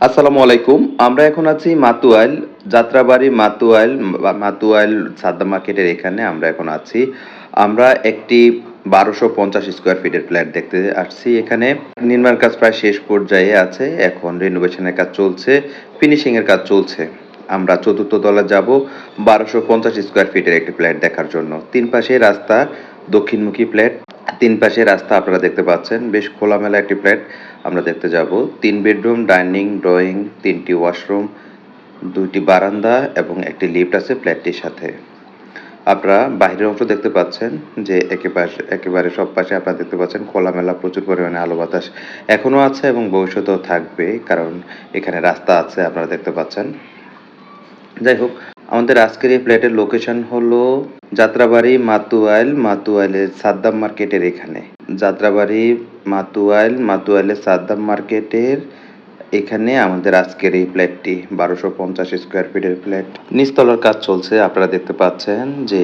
আসসালামু আলাইকুম। আমরা এখন আছি মাতুয়াইল, যাত্রাবাড়ি মাতুয়াইল সাদ্দাম মার্কেটের এখানে আমরা এখন আছি। আমরা একটি ১২৫০ স্কয়ার ফিটের ফ্ল্যাট দেখতে আসছি এখানে। নির্মাণ কাজ প্রায় শেষ পর্যায়ে আছে। এখন রেনোভেশনের কাজ চলছে, ফিনিশিং এর কাজ চলছে। আমরা ৪র্থ তলায় যাব ১২৫০ স্কয়ার ফিটের একটি ফ্ল্যাট দেখার জন্য। ৩ পাশে রাস্তা, দক্ষিণমুখী ফ্ল্যাট। ৩ পাশে রাস্তা আপনারা দেখতে পাচ্ছেন। বেশ খোলামেলা একটি ফ্ল্যাট আমরা দেখতে যাব। ৩ বেডরুম, ডাইনিং, ড্রয়িং, ৩টি ওয়াশরুম, ২টি বারান্দা এবং একটি লিফট আছে ফ্ল্যাটটির সাথে। আপনারা বাহিরের অংশ দেখতে পাচ্ছেন যে একেবারে সব পাশে আপনারা দেখতে পাচ্ছেন খোলামেলা, প্রচুর পরিমাণে আলো বাতাস এখনো আছে এবং ভবিষ্যতেও থাকবে, কারণ এখানে রাস্তা আছে আপনারা দেখতে পাচ্ছেন। যাই হোক, আমাদের আজকের এই ফ্ল্যাটের লোকেশন হলো যাত্রাবাড়ি মাতুয়াইলের সাদ্দাম মার্কেটের এখানে। যাত্রাবাড়ি মাতুয়াইলের সাদ্দাম মার্কেটের এখানে আমাদের আজকের এই ফ্ল্যাটটি ১২৫০ স্কয়ার ফিটের ফ্ল্যাট। নিচতলার কাজ চলছে, আপনারা দেখতে পাচ্ছেন যে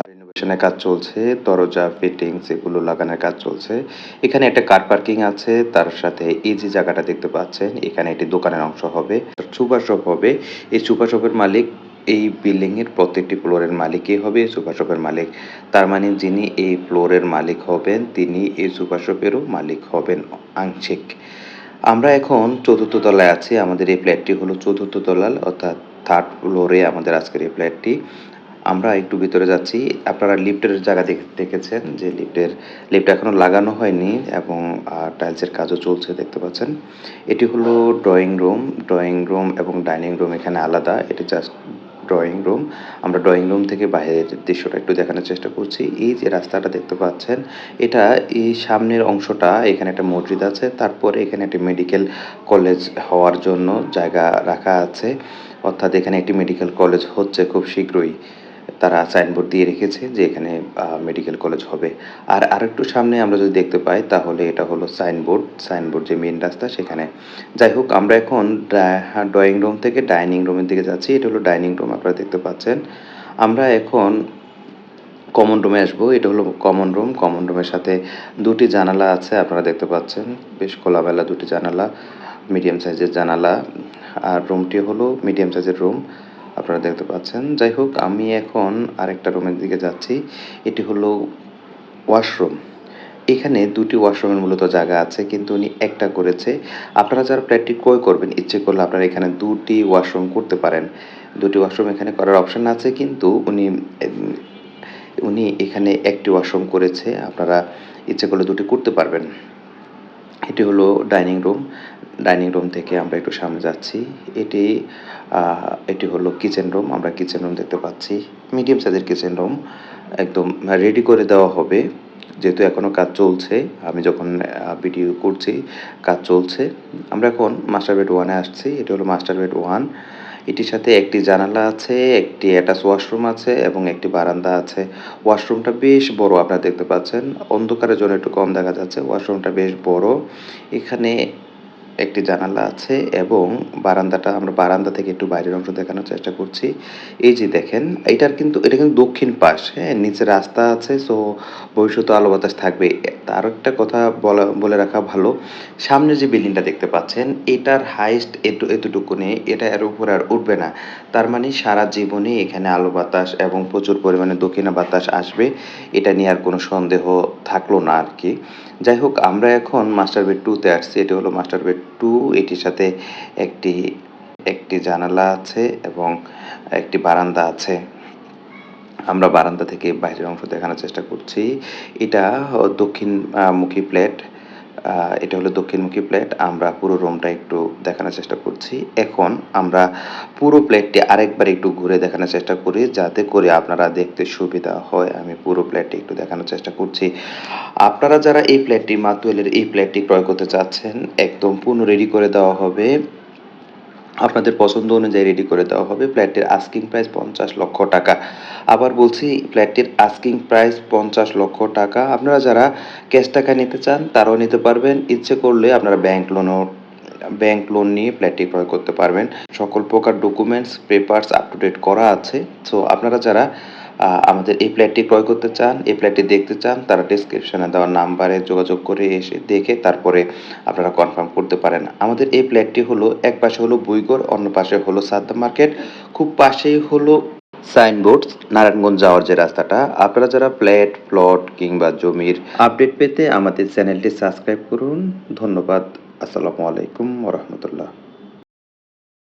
রেনোভেশনের কাজ চলছে, দরজা ফিটিংস এগুলো লাগানোর কাজ চলছে। এখানে একটা কার পার্কিং আছে, তার সাথে এই যে জায়গাটা দেখতে পাচ্ছেন এখানে একটি দোকানের অংশ হবে, সুপার শপ হবে। এই সুপার শপের মালিক এই বিল্ডিং এর প্রত্যেকটি ফ্লোরের মালিকই হবে সুপার শপের মালিক। তার মানে যিনি এই ফ্লোরের মালিক হবেন তিনি এই সুপার শপেরও মালিক হবেন আংশিক। আমরা এখন ৪র্থ তলায় আছি। আমাদের এই ফ্ল্যাটটি হলো ৪র্থ তলার, অর্থাৎ 3rd ফ্লোরে আমাদের আজকের এই ফ্ল্যাটটি। আমরা একটু ভিতরে যাচ্ছি। আপনারা লিফটের জায়গা দেখেছেন যে লিফট এখনো লাগানো হয়নি এবং টাইলসের কাজও চলছে দেখতে পাচ্ছেন। এটি হলো ড্রয়িং রুম এবং ডাইনিং রুম এখানে আলাদা। এটি জাস্ট ড্রয়িং রুম। আমরা ড্রয়িং রুম থেকে বাইরের দৃশ্যটা একটু দেখানোর চেষ্টা করছি। এই যে রাস্তাটা দেখতে পাচ্ছেন, এটা এই সামনের অংশটা, এখানে একটা মসজিদ আছে। তারপরে এখানে একটি মেডিকেল কলেজ হওয়ার জন্য জায়গা রাখা আছে। অর্থাৎ এখানে একটি মেডিকেল কলেজ হচ্ছে খুব শীঘ্রই। তারা সাইনবোর্ড দিয়ে রেখেছে যে এখানে মেডিকেল কলেজ হবে। আর আরেকটু সামনে আমরা যদি দেখতে পাই তাহলে এটা হলো সাইনবোর্ড যে মেইন রাস্তা সেখানে। যাই হোক, আমরা এখন ড্রয়িং রুম থেকে ডাইনিং রুমের দিকে যাচ্ছি। এটা হলো ডাইনিং রুম, আপনারা দেখতে পাচ্ছেন। আমরা এখন কমন রুমে আসবো। এটা হলো কমন রুমের সাথে ২টি জানালা আছে আপনারা দেখতে পাচ্ছেন। বেশ খোলামেলা ২টি জানালা, মিডিয়াম সাইজের জানালা। আর রুমটি হলো মিডিয়াম সাইজের রুম, আপনারা দেখতে পাচ্ছেন। যাই হোক, আমি এখন আরেকটা রুমের দিকে যাচ্ছি। এটি হলো ওয়াশরুম। এখানে ২টি ওয়াশরুমের মূলত জায়গা আছে, কিন্তু উনি একটা করেছে। আপনারা যারা ফ্ল্যাটটি ক্রয় করবেন, ইচ্ছে করলে আপনারা এখানে ২টি ওয়াশরুম করতে পারেন। ২টি ওয়াশরুম এখানে করার অপশন আছে, কিন্তু উনি এখানে একটি ওয়াশরুম করেছে। আপনারা ইচ্ছে করলে ২টি করতে পারবেন। এটি হলো ডাইনিং রুম থেকে আমরা একটু সামনে যাচ্ছি। এটি হলো কিচেন রুম। আমরা কিচেন রুম দেখতে পাচ্ছি। মিডিয়াম সাইজের কিচেন রুম, একদম রেডি করে দেওয়া হবে। যেহেতু এখনো কাজ চলছে, আমি যখন ভিডিও করছি কাজ চলছে। আমরা এখন মাস্টার বেড 1 এ আসছি। এটি হলো মাস্টার বেড 1। এটির সাথে একটি জানালা আছে, একটি অ্যাটাচ ওয়াশরুম আছে এবং একটি বারান্দা আছে। ওয়াশরুমটা বেশ বড়, আপনারা দেখতে পাচ্ছেন। অন্ধকারের জন্য একটু কম দেখা যাচ্ছে। ওয়াশরুমটা বেশ বড়। এখানে একটি জানালা আছে এবং আমরা বারান্দা থেকে একটু বাইরের অংশ দেখানোর চেষ্টা করছি। এই যে দেখেন, এটা কিন্তু দক্ষিণ পাশ, হ্যাঁ? নিচে রাস্তা আছে, সো ভবিষ্যতে আলো বাতাস থাকবে। আরো একটা কথা বলে রাখা ভালো। সামনে যে বিল্ডিংটা দেখতে পাচ্ছেন, এটার হাইস্ট এতটুকুনি, এটা এর উপরে আর উঠবে না। তার মানে সারা জীবনই এখানে আলো বাতাস এবং প্রচুর পরিমাণে দক্ষিণা বাতাস আসবে। এটা নিয়ে আর কোনো সন্দেহ থাকলো না আরকি। যাই হোক, আমরা এখন মাস্টার বেড 2 তে আসছি। এটি হলো মাস্টার বেড 2। এটির সাথে একটি একটি জানালা আছে এবং একটি বারান্দা আছে। আমরা বারান্দা থেকে বাইরের অংশ দেখানোর চেষ্টা করছি। এটা দক্ষিণ মুখী ফ্ল্যাট। এটা হলো দক্ষিণমুখী ফ্ল্যাট। আমরা পুরো রুমটা একটু দেখানোর চেষ্টা করছি। এখন আমরা পুরো ফ্ল্যাটটি আরেকবার একটু ঘুরে দেখানোর চেষ্টা করি, যাতে করে আপনারা দেখতে সুবিধা হয়। আমি পুরো ফ্ল্যাটটি একটু দেখানোর চেষ্টা করছি। আপনারা যারা মাতুয়াইলের এই ফ্ল্যাটটি ক্রয় করতে চাচ্ছেন, একদম পূর্ণ রেডি করে দেওয়া হবে। আপনাদের পছন্দ অনুযায়ী রেডি করে দেওয়া হবে। ফ্ল্যাটটির আস্কিং প্রাইস ৫০ লক্ষ টাকা। আবার বলছি, ফ্ল্যাটটির আস্কিং প্রাইস ৫০ লক্ষ টাকা। আপনারা যারা ক্যাশ টাকা নিতে চান তারাও নিতে পারবেন। ইচ্ছে করলে আপনারা ব্যাংক লোন নিয়ে ফ্ল্যাটটি ক্রয় করতে পারবেন। সকল প্রকার documents papers up to date করা আছে। সো আপনারা যারা আমাদের এই ফ্ল্যাটটি ক্রয় করতে চান, এই ফ্ল্যাটটি দেখতে চান, তারা ডেসক্রিপশনে দেওয়া নাম্বারে যোগাযোগ করে এসে দেখে তারপরে আপনারা কনফার্ম করতে পারেন। আমাদের এই ফ্ল্যাটটি হলো এক পাশে হলো বুইগর, অন্য পাশে হলো সাদ্দাম মার্কেট, খুব পাশেই হলো সাইনবোর্ড, নারায়ণগঞ্জ যাওয়ার যে রাস্তাটা। আপনারা যারা ফ্ল্যাট, প্লট কিংবা জমির আপডেট পেতে আমাদের চ্যানেলটি সাবস্ক্রাইব করুন। ধন্যবাদ। আসসালামু আলাইকুম ওয়া রাহমাতুল্লাহ।